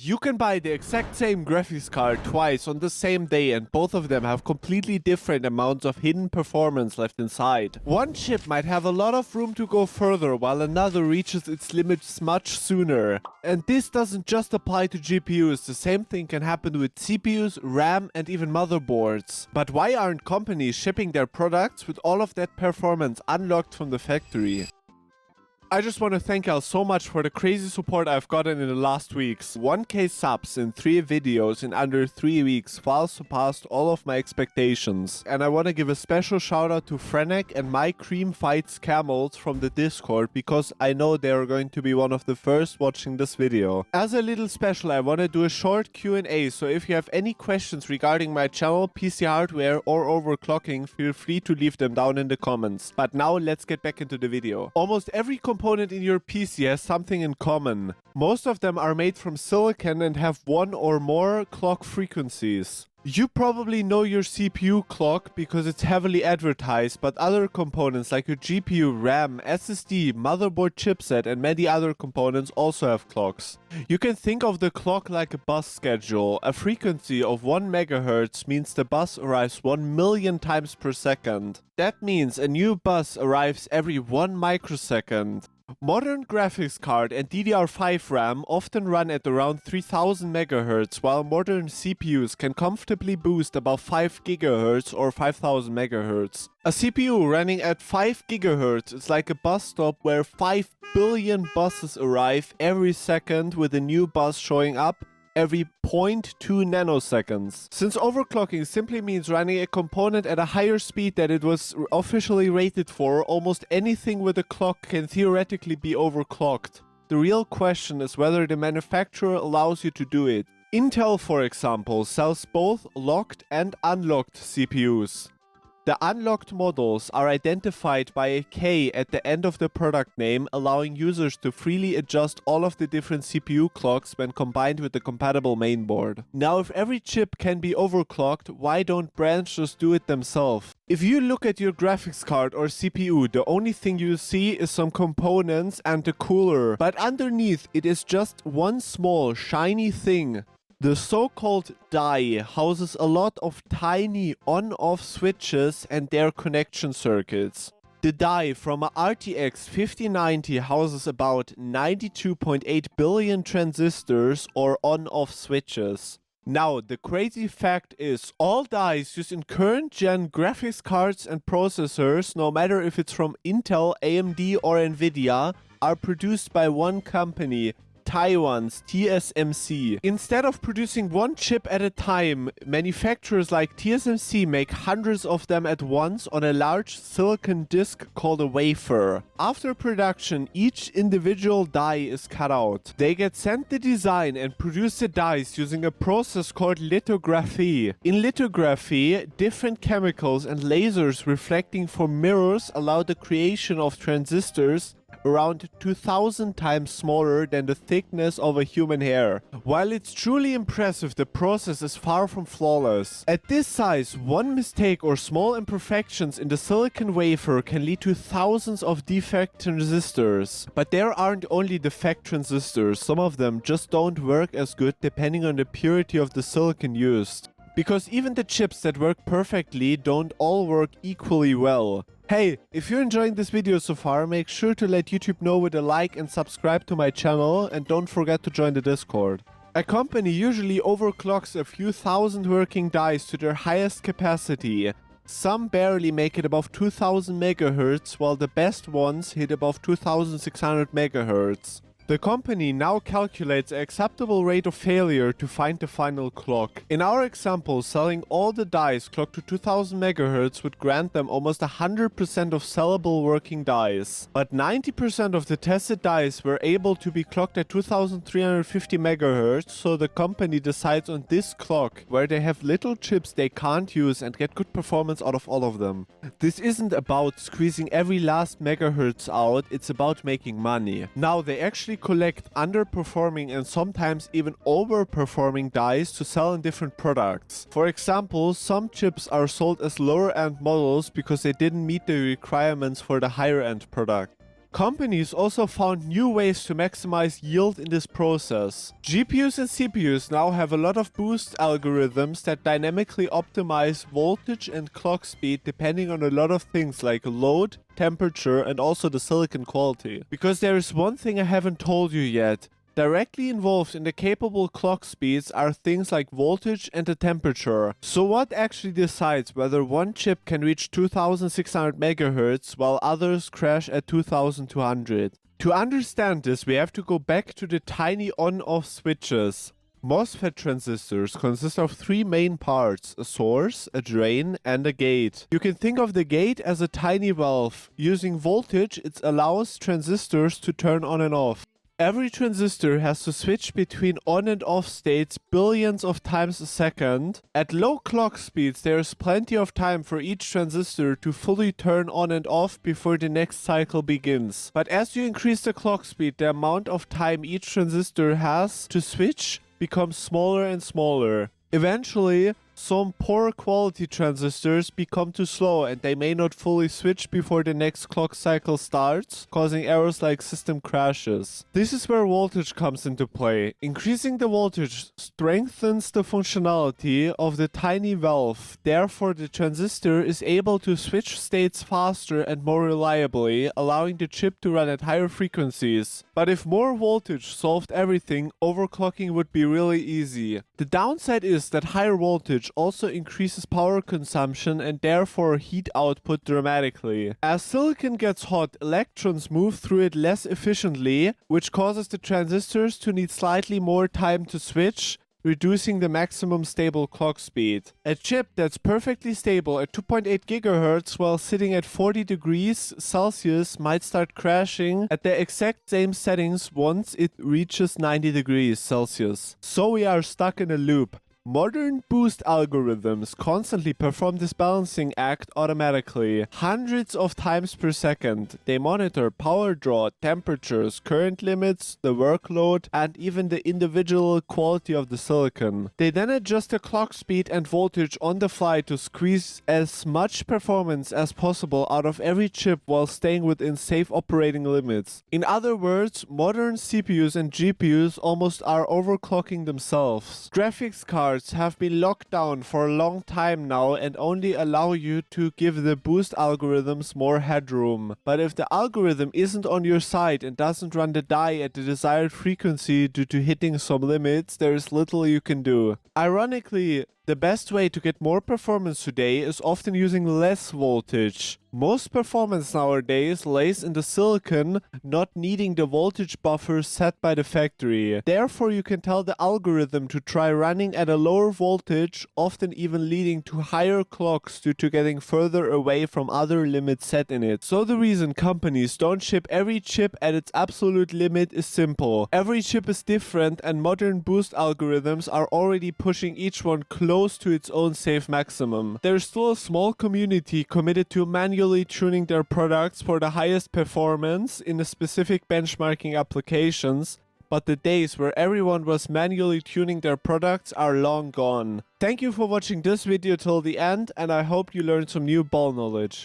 You can buy the exact same graphics card twice on the same day, and both of them have completely different amounts of hidden performance left inside. One chip might have a lot of room to go further, while another reaches its limits much sooner. And this doesn't just apply to GPUs, the same thing can happen with CPUs, RAM, and even motherboards. But why aren't companies shipping their products with all of that performance unlocked from the factory? I just want to thank y'all so much for the crazy support I've gotten in the last weeks. 1k subs in 3 videos in under 3 weeks far surpassed all of my expectations. And I want to give a special shout out to Frenek and My Cream Fights Camels from the Discord, because I know they are going to be one of the first watching this video. As a little special, I want to do a short Q&A, so if you have any questions regarding my channel, PC hardware or overclocking, feel free to leave them down in the comments. But now let's get back into the video. Almost every component in your PC has something in common. Most of them are made from silicon and have one or more clock frequencies. You probably know your CPU clock because it's heavily advertised, but other components like your GPU, RAM, SSD, motherboard chipset, and many other components also have clocks. You can think of the clock like a bus schedule. A frequency of 1 MHz means the bus arrives 1 million times per second. That means a new bus arrives every 1 microsecond. Modern graphics card and DDR5 RAM often run at around 3000 MHz, while modern CPUs can comfortably boost above 5 GHz or 5000 MHz. A CPU running at 5 GHz is like a bus stop where 5 billion buses arrive every second, with a new bus showing up every 0.2 nanoseconds. Since overclocking simply means running a component at a higher speed than it was officially rated for, almost anything with a clock can theoretically be overclocked. The real question is whether the manufacturer allows you to do it. Intel, for example, sells both locked and unlocked CPUs. The unlocked models are identified by a K at the end of the product name, allowing users to freely adjust all of the different CPU clocks when combined with the compatible mainboard. Now, if every chip can be overclocked, why don't brands just do it themselves? If you look at your graphics card or CPU, the only thing you see is some components and the cooler, but underneath it is just one small shiny thing. The so-called die houses a lot of tiny on-off switches and their connection circuits. The die from a RTX 5090 houses about 92.8 billion transistors or on-off switches. Now, the crazy fact is, all dies used in current-gen graphics cards and processors, no matter if it's from Intel, AMD or NVIDIA, are produced by one company, Taiwan's TSMC. Instead of producing one chip at a time, manufacturers like TSMC make hundreds of them at once on a large silicon disk called a wafer. After production, each individual die is cut out. They get sent the design and produce the dies using a process called lithography. In lithography, different chemicals and lasers reflecting from mirrors allow the creation of transistors around 2000 times smaller than the thickness of a human hair. While it's truly impressive, the process is far from flawless. At this size, one mistake or small imperfections in the silicon wafer can lead to thousands of defect transistors. But there aren't only defect transistors, some of them just don't work as good depending on the purity of the silicon used. Because even the chips that work perfectly don't all work equally well. Hey, if you're enjoying this video so far, make sure to let YouTube know with a like and subscribe to my channel, and don't forget to join the Discord. A company usually overclocks a few thousand working dies to their highest capacity. Some barely make it above 2000 MHz, while the best ones hit above 2600 MHz. The company now calculates an acceptable rate of failure to find the final clock. In our example, selling all the dies clocked to 2000 MHz would grant them almost 100% of sellable working dies. But 90% of the tested dies were able to be clocked at 2350 MHz, so the company decides on this clock, where they have little chips they can't use and get good performance out of all of them. This isn't about squeezing every last megahertz out, it's about making money. Now, they actually collect underperforming and sometimes even overperforming dies to sell in different products. For example, some chips are sold as lower end models because they didn't meet the requirements for the higher end product. Companies also found new ways to maximize yield in this process. GPUs and CPUs now have a lot of boost algorithms that dynamically optimize voltage and clock speed depending on a lot of things like load, temperature, and also the silicon quality. Because there is one thing I haven't told you yet. Directly involved in the capable clock speeds are things like voltage and the temperature. So what actually decides whether one chip can reach 2600 MHz while others crash at 2200? To understand this, we have to go back to the tiny on-off switches. MOSFET transistors consist of three main parts: a source, a drain, and a gate. You can think of the gate as a tiny valve. Using voltage, it allows transistors to turn on and off. Every transistor has to switch between on and off states billions of times a second. At low clock speeds, there is plenty of time for each transistor to fully turn on and off before the next cycle begins. But as you increase the clock speed, the amount of time each transistor has to switch becomes smaller and smaller. Eventually, some poor quality transistors become too slow and they may not fully switch before the next clock cycle starts, causing errors like system crashes. This is where voltage comes into play. Increasing the voltage strengthens the functionality of the tiny valve. Therefore, the transistor is able to switch states faster and more reliably, allowing the chip to run at higher frequencies. But if more voltage solved everything, overclocking would be really easy. The downside is that higher voltage also increases power consumption and therefore heat output dramatically. As silicon gets hot, electrons move through it less efficiently, which causes the transistors to need slightly more time to switch, reducing the maximum stable clock speed. A chip that's perfectly stable at 2.8 GHz while sitting at 40 degrees Celsius might start crashing at the exact same settings once it reaches 90 degrees Celsius. So we are stuck in a loop. Modern boost algorithms constantly perform this balancing act automatically, hundreds of times per second. They monitor power draw, temperatures, current limits, the workload, and even the individual quality of the silicon. They then adjust the clock speed and voltage on the fly to squeeze as much performance as possible out of every chip while staying within safe operating limits. In other words, modern CPUs and GPUs almost are overclocking themselves. Graphics cards have been locked down for a long time now and only allow you to give the boost algorithms more headroom. But if the algorithm isn't on your side and doesn't run the die at the desired frequency due to hitting some limits, there is little you can do. Ironically, the best way to get more performance today is often using less voltage. Most performance nowadays lays in the silicon not needing the voltage buffer set by the factory. Therefore, you can tell the algorithm to try running at a lower voltage, often even leading to higher clocks due to getting further away from other limits set in it. So the reason companies don't ship every chip at its absolute limit is simple. Every chip is different and modern boost algorithms are already pushing each one close to its own safe maximum. There's still a small community committed to manually tuning their products for the highest performance in the specific benchmarking applications, but the days where everyone was manually tuning their products are long gone. Thank you for watching this video till the end, and I hope you learned some new ball knowledge.